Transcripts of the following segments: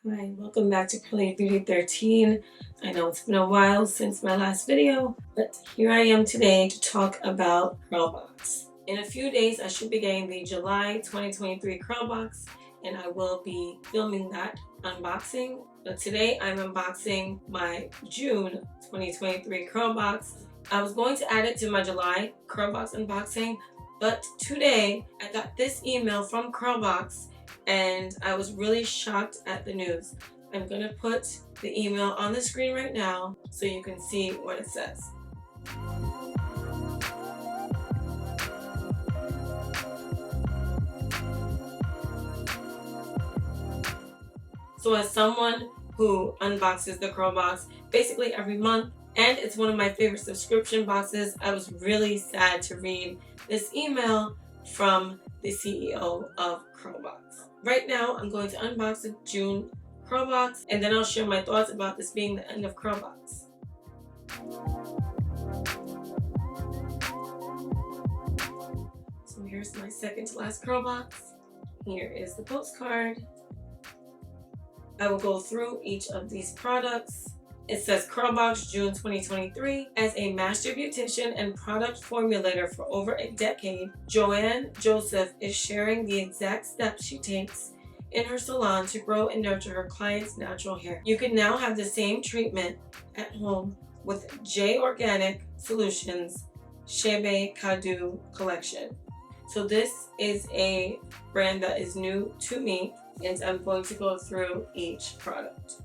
Hi, welcome back to Curly Beauty 13. I know it's been a while since my last video, but here I am today to talk about CurlBox. In a few days, I should be getting the July 2023 CurlBox, and I will be filming that unboxing. But today, I'm unboxing my June 2023 CurlBox. I was going to add it to my July CurlBox unboxing, but today, I got this email from CurlBox and I was really shocked at the news. I'm gonna put the email on the screen right now so you can see what it says. So as someone who unboxes the CurlBox basically every month, and it's one of my favorite subscription boxes, I was really sad to read this email from the CEO of CurlBox. Right now, I'm going to unbox the June CurlBox, and then I'll share my thoughts about this being the end of CurlBox. So here's my second to last CurlBox. Here is the postcard. I will go through each of these products. It says CurlBox June 2023. As a master beautician and product formulator for over a decade, Joanne Joseph is sharing the exact steps she takes in her salon to grow and nurture her clients' natural hair. You can now have the same treatment at home with J Organic Solutions Shebe Kadu collection. So this is a brand that is new to me, and I'm going to go through each product.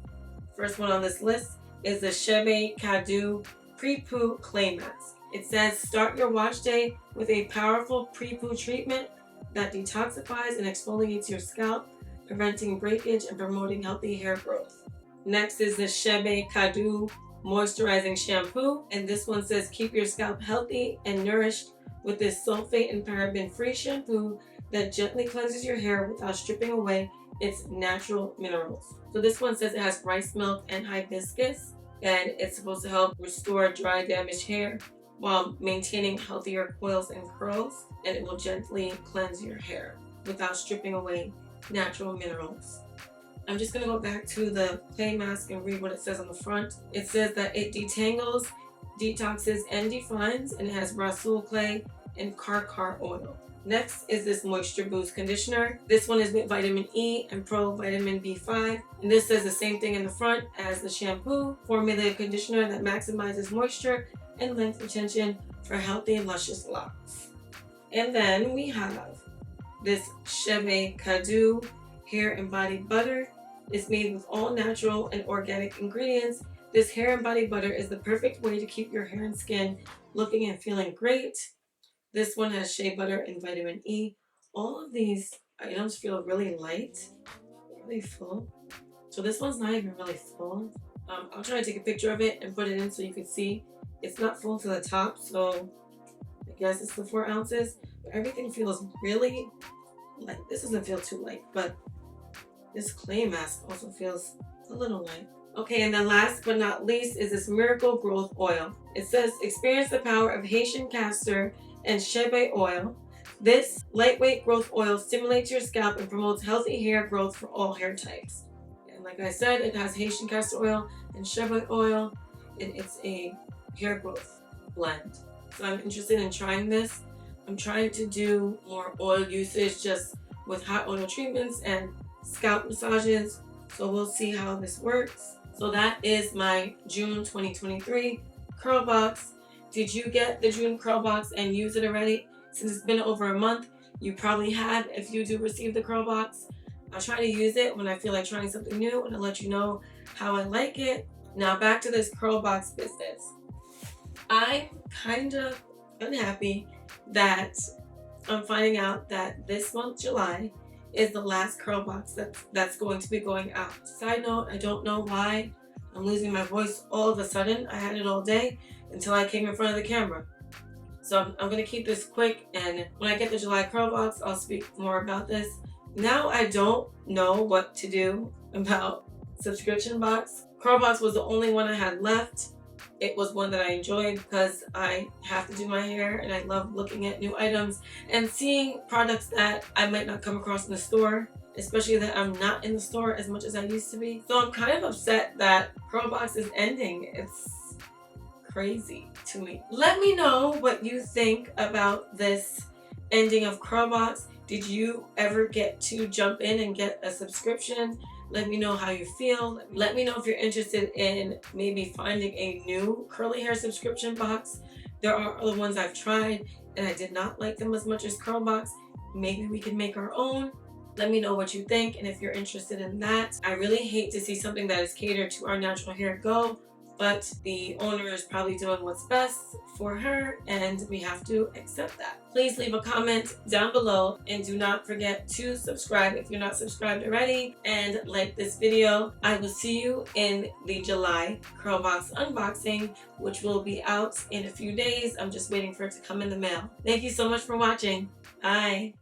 First one on this list is the Shebe Kadu Pre-Poo Clay Mask. It says start your wash day with a powerful pre-poo treatment that detoxifies and exfoliates your scalp, preventing breakage and promoting healthy hair growth. Next is the Shebe Kadu Moisturizing Shampoo, and this one says keep your scalp healthy and nourished with this sulfate and paraben-free shampoo that gently cleanses your hair without stripping away its natural minerals. So this one says it has rice milk and hibiscus, and it's supposed to help restore dry, damaged hair while maintaining healthier coils and curls, and it will gently cleanse your hair without stripping away natural minerals. I'm just going to go back to the clay mask and read what it says on the front. It says that it detangles, detoxes, and defines, and it has Rasul clay and Karkar oil. Next is this Moisture Boost Conditioner. This one is with vitamin E and pro vitamin B5. And this says the same thing in the front as the shampoo. Formulated conditioner that maximizes moisture and length retention for healthy and luscious locks. And then we have this Shebe Kadu Hair and Body Butter. It's made with all natural and organic ingredients. This hair and body butter is the perfect way to keep your hair and skin looking and feeling great. This one has shea butter and vitamin E. All of these items feel really light, really full. So this one's not even really full. I'll try to take a picture of it and put it in so you can see. It's not full to the top, so I guess it's the 4 ounces. But everything feels really light. This doesn't feel too light, but this clay mask also feels a little light. Okay, and then last but not least is this Miracle Growth Oil. It says experience the power of Haitian castor and Shebe oil. This lightweight growth oil stimulates your scalp and promotes healthy hair growth for all hair types. And like I said, it has Haitian castor oil and Shebe oil, and it's a hair growth blend. So I'm interested in trying this. I'm trying to do more oil usage just with hot oil treatments and scalp massages. So we'll see how this works. So that is my June 2023 CurlBox. Did you get the June CurlBox and use it already? Since it's been over a month, you probably have if you do receive the CurlBox. I'll try to use it when I feel like trying something new, and I'll let you know how I like it. Now back to this CurlBox business. I'm kind of unhappy that I'm finding out that this month, July, is the last CurlBox that's going to be going out. Side note, I don't know why I'm losing my voice all of a sudden. I had it all day until I came in front of the camera. So I'm going to keep this quick, and when I get the July CurlBox, I'll speak more about this. Now I don't know what to do about subscription box. CurlBox was the only one I had left. it was one that I enjoyed because I have to do my hair and I love looking at new items and seeing products that I might not come across in the store, especially that I'm not in the store as much as I used to be. So I'm kind of upset that CurlBox is ending. It's crazy to me. Let me know what you think about this ending of CurlBox. Did you ever get to jump in and get a subscription? Let me know how you feel. Let me know if you're interested in maybe finding a new curly hair subscription box. There are other ones I've tried and I did not like them as much as CurlBox. Maybe we can make our own. Let me know what you think and if you're interested in that. I really hate to see something that is catered to our natural hair go, but the owner is probably doing what's best for her and we have to accept that. Please leave a comment down below and do not forget to subscribe if you're not subscribed already, and like this video. I will see you in the July CurlBox unboxing, which will be out in a few days. I'm just waiting for it to come in the mail. Thank you so much for watching. Bye.